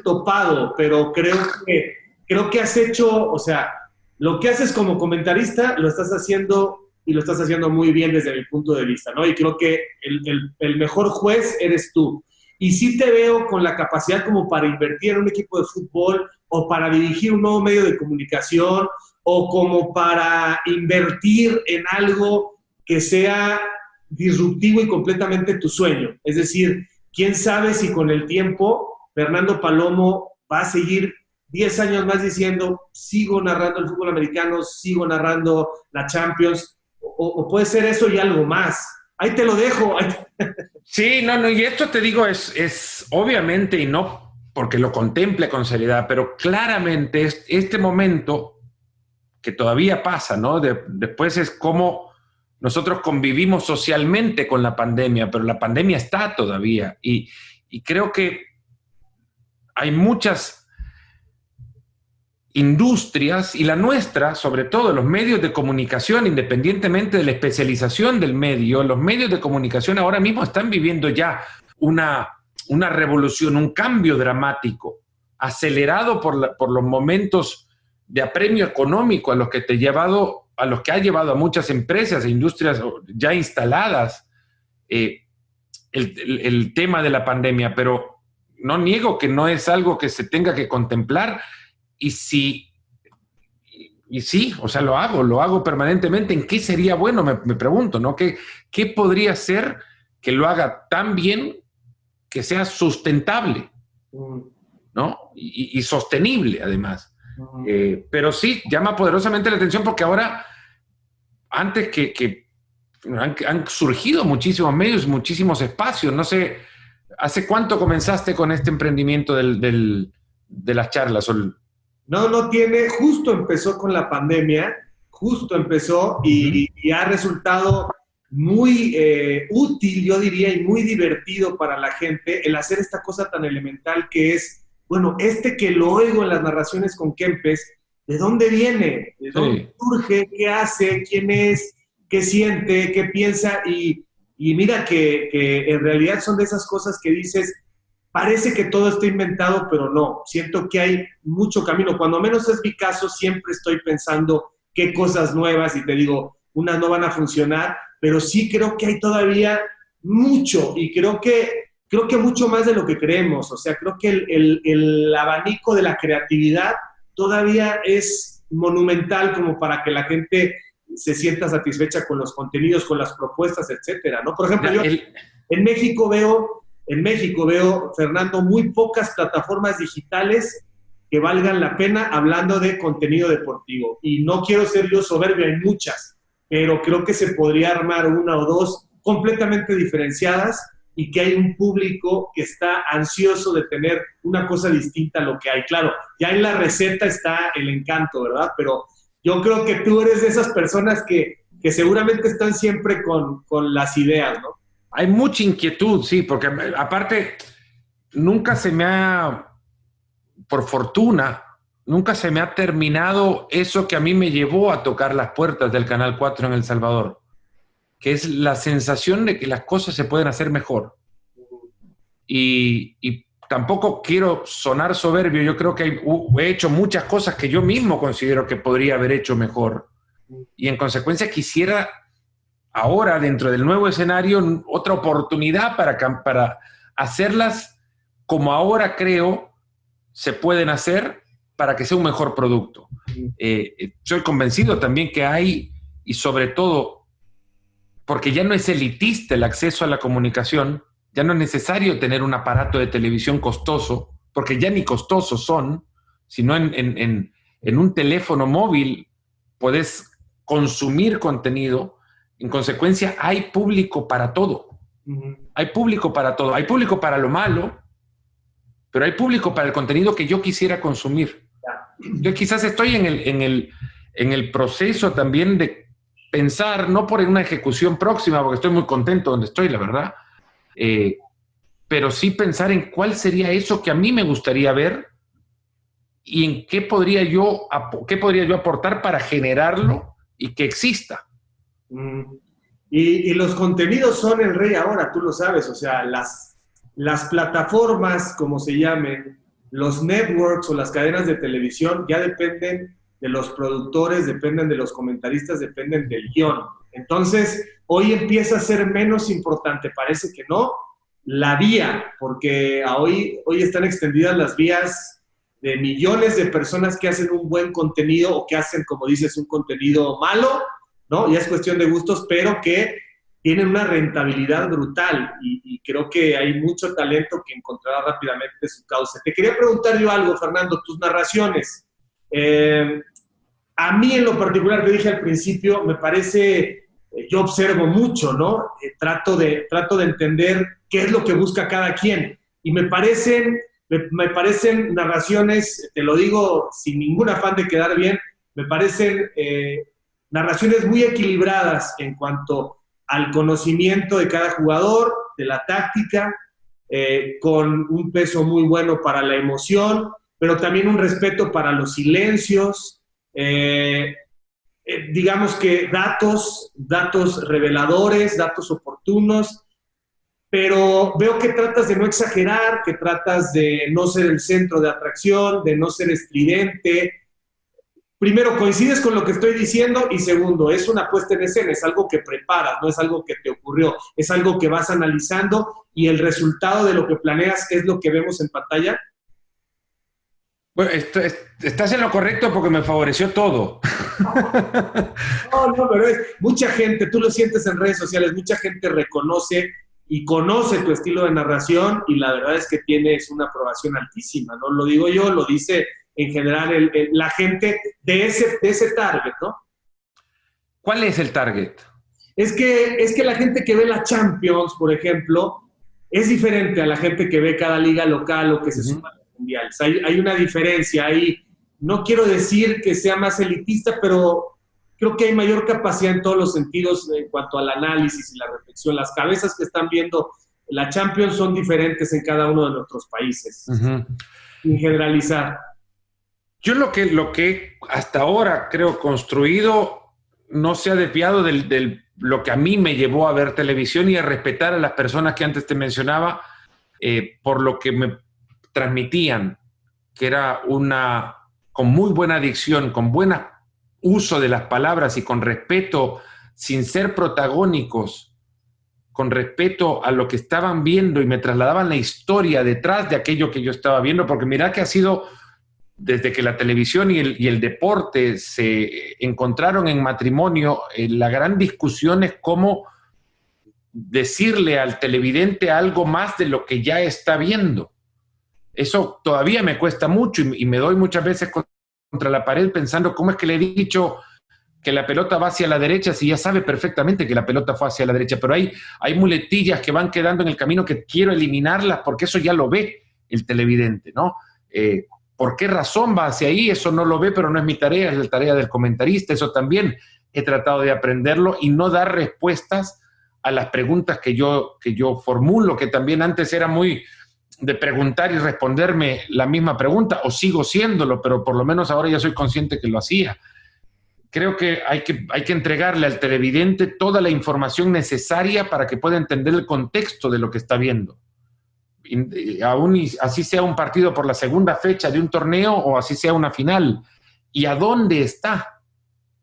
topado, pero creo que has hecho, o sea, lo que haces como comentarista lo estás haciendo y lo estás haciendo muy bien desde mi punto de vista, ¿no? Y creo que el mejor juez eres tú. Y sí te veo con la capacidad como para invertir en un equipo de fútbol o para dirigir un nuevo medio de comunicación o como para invertir en algo que sea disruptivo y completamente tu sueño. Es decir, quién sabe si con el tiempo Fernando Palomo va a seguir 10 años más diciendo, sigo narrando el fútbol americano, sigo narrando la Champions, o puede ser eso y algo más. Ahí te lo dejo. Sí, no, y esto te digo es obviamente, y no porque lo contemple con seriedad, pero claramente este momento que todavía pasa, ¿no? Después es como nosotros convivimos socialmente con la pandemia, pero la pandemia está todavía, y creo que hay muchas industrias, y la nuestra, sobre todo los medios de comunicación, independientemente de la especialización del medio, los medios de comunicación ahora mismo están viviendo ya una revolución, un cambio dramático, acelerado por los momentos de apremio económico a los que ha llevado a muchas empresas e industrias ya instaladas el tema de la pandemia. Pero no niego que no es algo que se tenga que contemplar. Y sí, o sea, lo hago permanentemente. ¿En qué sería bueno? Me pregunto, ¿no? ¿Qué podría ser que lo haga tan bien que sea sustentable, ¿no? Y sostenible, además. Pero sí, llama poderosamente la atención porque ahora, antes que han surgido muchísimos medios, muchísimos espacios. No sé, ¿hace cuánto comenzaste con este emprendimiento de las charlas? Justo empezó con la pandemia, y ha resultado muy útil, yo diría, y muy divertido para la gente el hacer esta cosa tan elemental que es, bueno, que lo oigo en las narraciones con Kempes, ¿de dónde viene? ¿De dónde surge? ¿Qué hace? ¿Quién es? ¿Qué siente? ¿Qué piensa? Y mira que en realidad son de esas cosas que dices, parece que todo está inventado, pero no. Siento que hay mucho camino. Cuando menos es mi caso, siempre estoy pensando qué cosas nuevas, y te digo, unas no van a funcionar, pero sí creo que hay todavía mucho, y creo que mucho más de lo que creemos. O sea, creo que el abanico de la creatividad todavía es monumental como para que la gente se sienta satisfecha con los contenidos, con las propuestas, etcétera, ¿no? Por ejemplo, yo en México veo, Fernando, muy pocas plataformas digitales que valgan la pena hablando de contenido deportivo. Y no quiero ser yo soberbio, hay muchas, pero creo que se podría armar una o dos completamente diferenciadas y que hay un público que está ansioso de tener una cosa distinta a lo que hay. Claro, ya en la receta está el encanto, ¿verdad? Pero yo creo que tú eres de esas personas que seguramente están siempre con las ideas, ¿no? Hay mucha inquietud, sí, porque aparte nunca se me ha, por fortuna, nunca se me ha terminado eso que a mí me llevó a tocar las puertas del Canal 4 en El Salvador, que es la sensación de que las cosas se pueden hacer mejor. Y tampoco quiero sonar soberbio, yo creo que he hecho muchas cosas que yo mismo considero que podría haber hecho mejor. Y en consecuencia quisiera ahora, dentro del nuevo escenario, otra oportunidad para hacerlas como ahora creo se pueden hacer para que sea un mejor producto. Soy convencido también que hay, y sobre todo, porque ya no es elitista el acceso a la comunicación, ya no es necesario tener un aparato de televisión costoso, porque ya ni costosos son, sino en un teléfono móvil puedes consumir contenido. En consecuencia, hay público para todo. Hay público para todo. Hay público para lo malo, pero hay público para el contenido que yo quisiera consumir. Yo quizás estoy en el proceso también de pensar, no por una ejecución próxima, porque estoy muy contento donde estoy, la verdad, pero sí pensar en cuál sería eso que a mí me gustaría ver y en qué podría yo aportar para generarlo y que exista. Y los contenidos son el rey ahora, tú lo sabes, o sea, las plataformas, como se llamen, los networks o las cadenas de televisión ya dependen de los productores, dependen de los comentaristas, dependen del guión. Entonces, hoy empieza a ser menos importante, parece que no, la vía, porque hoy están extendidas las vías de millones de personas que hacen un buen contenido o que hacen, como dices, un contenido malo, ¿no? Ya es cuestión de gustos, pero que tienen una rentabilidad brutal y creo que hay mucho talento que encontrará rápidamente su cauce. Te quería preguntar yo algo, Fernando, tus narraciones. A mí en lo particular, te dije al principio, me parece, yo observo mucho, ¿no? Trato de entender qué es lo que busca cada quien y me parecen narraciones, te lo digo sin ningún afán de quedar bien, me parecen narraciones muy equilibradas en cuanto al conocimiento de cada jugador, de la táctica, con un peso muy bueno para la emoción, pero también un respeto para los silencios, digamos que datos reveladores, datos oportunos, pero veo que tratas de no exagerar, que tratas de no ser el centro de atracción, de no ser estridente. Primero, ¿coincides con lo que estoy diciendo? Y segundo, es una puesta en escena, es algo que preparas, no es algo que te ocurrió, es algo que vas analizando y el resultado de lo que planeas es lo que vemos en pantalla. Bueno, estás en lo correcto porque me favoreció todo. No, pero mucha gente, tú lo sientes en redes sociales, mucha gente reconoce y conoce tu estilo de narración y la verdad es que tienes una aprobación altísima, no lo digo yo, lo dice en general la gente de ese target, ¿no? ¿Cuál es el target? Es que la gente que ve la Champions, por ejemplo, es diferente a la gente que ve cada liga local o que se suma a los mundiales. Hay una diferencia ahí. No quiero decir que sea más elitista, pero creo que hay mayor capacidad en todos los sentidos en cuanto al análisis y la reflexión. Las cabezas que están viendo la Champions son diferentes en cada uno de nuestros países. Sin generalizar. Yo lo que hasta ahora creo construido no se ha desviado de lo que a mí me llevó a ver televisión y a respetar a las personas que antes te mencionaba por lo que me transmitían, que era con muy buena dicción, con buen uso de las palabras y con respeto, sin ser protagónicos, con respeto a lo que estaban viendo y me trasladaban la historia detrás de aquello que yo estaba viendo, porque mirá que ha sido desde que la televisión y el deporte se encontraron en matrimonio, la gran discusión es cómo decirle al televidente algo más de lo que ya está viendo. Eso todavía me cuesta mucho y me doy muchas veces contra la pared pensando cómo es que le he dicho que la pelota va hacia la derecha si ya sabe perfectamente que la pelota fue hacia la derecha, pero hay muletillas que van quedando en el camino que quiero eliminarlas porque eso ya lo ve el televidente, ¿no? ¿Por qué razón va hacia ahí? Eso no lo ve, pero no es mi tarea, es la tarea del comentarista. Eso también he tratado de aprenderlo y no dar respuestas a las preguntas que yo formulo, que también antes era muy de preguntar y responderme la misma pregunta, o sigo siéndolo, pero por lo menos ahora ya soy consciente que lo hacía. Creo que hay que entregarle al televidente toda la información necesaria para que pueda entender el contexto de lo que está viendo. Aún así sea un partido por la segunda fecha de un torneo o así sea una final. ¿Y a dónde está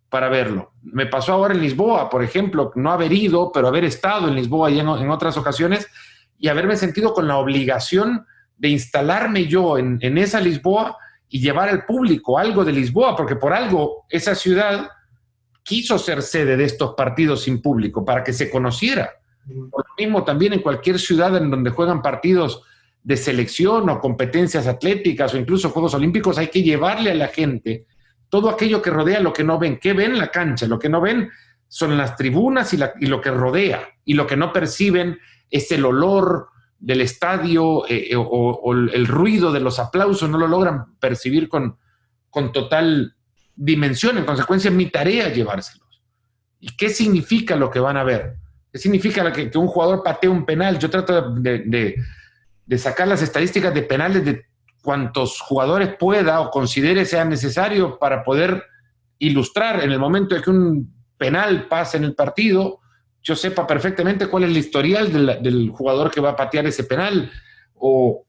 para verlo? Me pasó ahora en Lisboa, por ejemplo, no haber ido, pero haber estado en Lisboa y en otras ocasiones y haberme sentido con la obligación de instalarme yo en esa Lisboa y llevar al público algo de Lisboa, porque por algo esa ciudad quiso ser sede de estos partidos sin público, para que se conociera. Por lo mismo también en cualquier ciudad en donde juegan partidos de selección o competencias atléticas o incluso Juegos Olímpicos, hay que llevarle a la gente todo aquello que rodea lo que no ven. ¿Qué ven en la cancha? Lo que no ven son las tribunas y lo que rodea. Y lo que no perciben es el olor del estadio o el ruido de los aplausos, no lo logran percibir con total dimensión. En consecuencia, es mi tarea llevárselos. ¿Y qué significa lo que van a ver? ¿Qué significa que un jugador patee un penal? Yo trato de sacar las estadísticas de penales de cuantos jugadores pueda o considere sea necesario para poder ilustrar en el momento de que un penal pase en el partido, yo sepa perfectamente cuál es el historial del jugador que va a patear ese penal o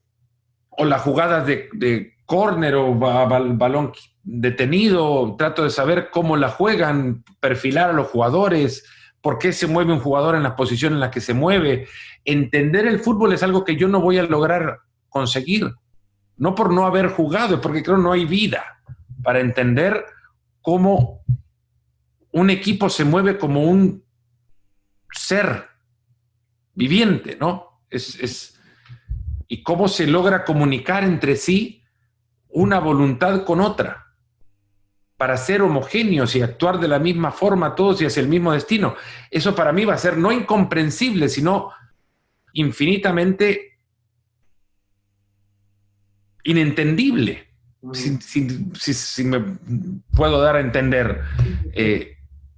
las jugadas de córner o balón detenido. Trato de saber cómo la juegan, perfilar a los jugadores, por qué se mueve un jugador en la posición en la que se mueve. Entender el fútbol es algo que yo no voy a lograr conseguir, no por no haber jugado, es porque creo que no hay vida para entender cómo un equipo se mueve como un ser viviente, ¿no? Y cómo se logra comunicar entre sí una voluntad con otra para ser homogéneos y actuar de la misma forma todos y hacia el mismo destino. Eso para mí va a ser no incomprensible, sino infinitamente inentendible, si me puedo dar a entender.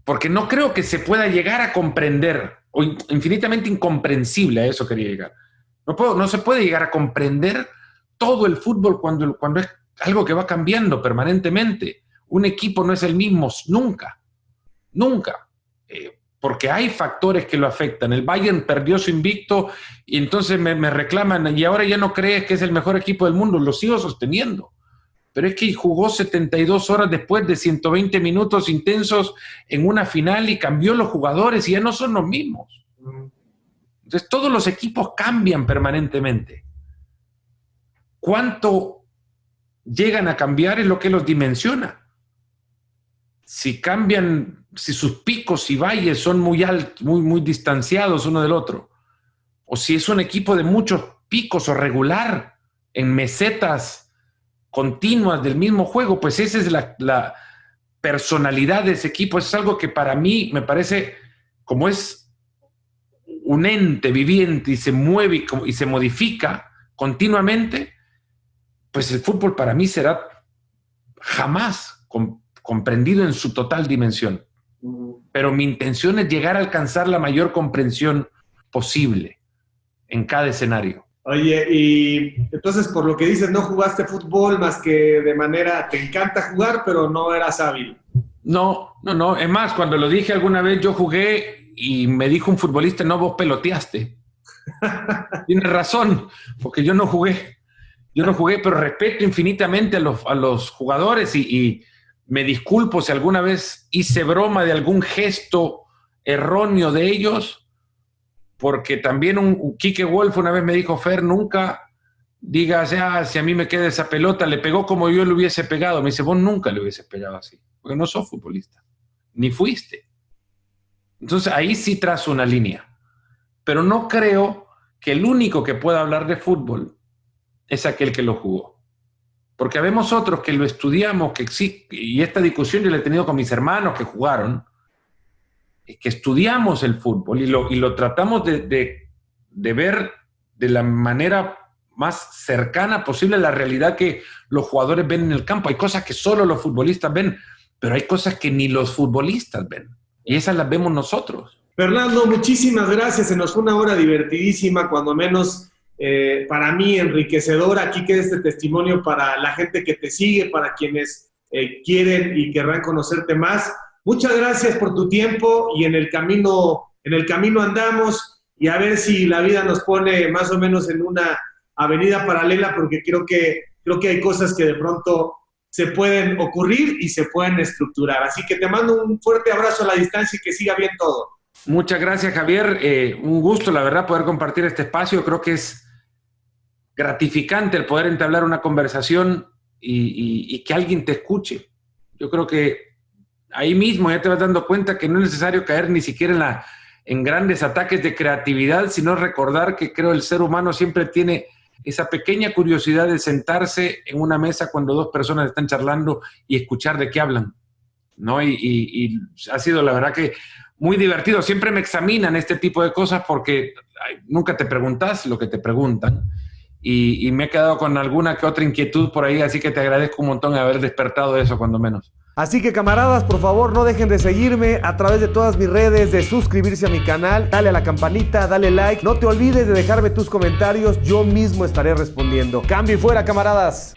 Porque no creo que se pueda llegar a comprender, o infinitamente incomprensible, a eso quería llegar. No se puede llegar a comprender todo el fútbol cuando es algo que va cambiando permanentemente. Un equipo no es el mismo nunca, porque hay factores que lo afectan. El Bayern perdió su invicto y entonces me reclaman, y ahora ya no crees que es el mejor equipo del mundo. Lo sigo sosteniendo, pero es que jugó 72 horas después de 120 minutos intensos en una final y cambió los jugadores y ya no son los mismos. Entonces todos los equipos cambian permanentemente. ¿Cuánto llegan a cambiar? Es lo que los dimensiona. Si cambian, si sus picos y valles son muy altos, muy distanciados uno del otro, o si es un equipo de muchos picos o regular en mesetas continuas del mismo juego, pues esa es la personalidad de ese equipo. Eso es algo que para mí me parece, como es un ente viviente y se mueve y se modifica continuamente, pues el fútbol para mí será jamás comprendido en su total dimensión. Pero mi intención es llegar a alcanzar la mayor comprensión posible en cada escenario. Oye, y entonces por lo que dices, no jugaste fútbol más que de manera, te encanta jugar, pero no eras hábil. No. Es más, cuando lo dije alguna vez, yo jugué y me dijo un futbolista, no, vos peloteaste. Tienes razón, porque yo no jugué, pero respeto infinitamente a los jugadores y me disculpo si alguna vez hice broma de algún gesto erróneo de ellos, porque también un Quique Wolf una vez me dijo, Fer, nunca digas, si a mí me queda esa pelota, le pegó como yo le hubiese pegado. Me dice, vos nunca le hubieses pegado así, porque no sos futbolista, ni fuiste. Entonces ahí sí trazo una línea. Pero no creo que el único que pueda hablar de fútbol es aquel que lo jugó. Porque habemos otros que lo estudiamos, que sí, y esta discusión yo la he tenido con mis hermanos que jugaron, que estudiamos el fútbol y lo tratamos de ver de la manera más cercana posible a la realidad que los jugadores ven en el campo. Hay cosas que solo los futbolistas ven, pero hay cosas que ni los futbolistas ven. Y esas las vemos nosotros. Fernando, muchísimas gracias. Se nos fue una hora divertidísima, cuando menos para mí enriquecedora. Aquí queda este testimonio para la gente que te sigue, para quienes quieren y querrán conocerte más. Muchas gracias por tu tiempo y en el camino andamos, y a ver si la vida nos pone más o menos en una avenida paralela, porque creo que hay cosas que de pronto se pueden ocurrir y se pueden estructurar. Así que te mando un fuerte abrazo a la distancia y que siga bien todo. Muchas gracias, Javier. Un gusto, la verdad, poder compartir este espacio. Creo que es gratificante el poder entablar una conversación y que alguien te escuche. Yo creo que ahí mismo ya te vas dando cuenta que no es necesario caer ni siquiera en grandes ataques de creatividad, sino recordar que creo el ser humano siempre tiene esa pequeña curiosidad de sentarse en una mesa cuando dos personas están charlando y escuchar de qué hablan, ¿no? Y ha sido, la verdad, que muy divertido. Siempre me examinan este tipo de cosas porque nunca te preguntas lo que te preguntan, y me he quedado con alguna que otra inquietud por ahí, así que te agradezco un montón haber despertado eso, cuando menos. Así que, camaradas, por favor, no dejen de seguirme a través de todas mis redes, de suscribirse a mi canal, dale a la campanita, dale like. No te olvides de dejarme tus comentarios, yo mismo estaré respondiendo. Cambio y fuera, camaradas.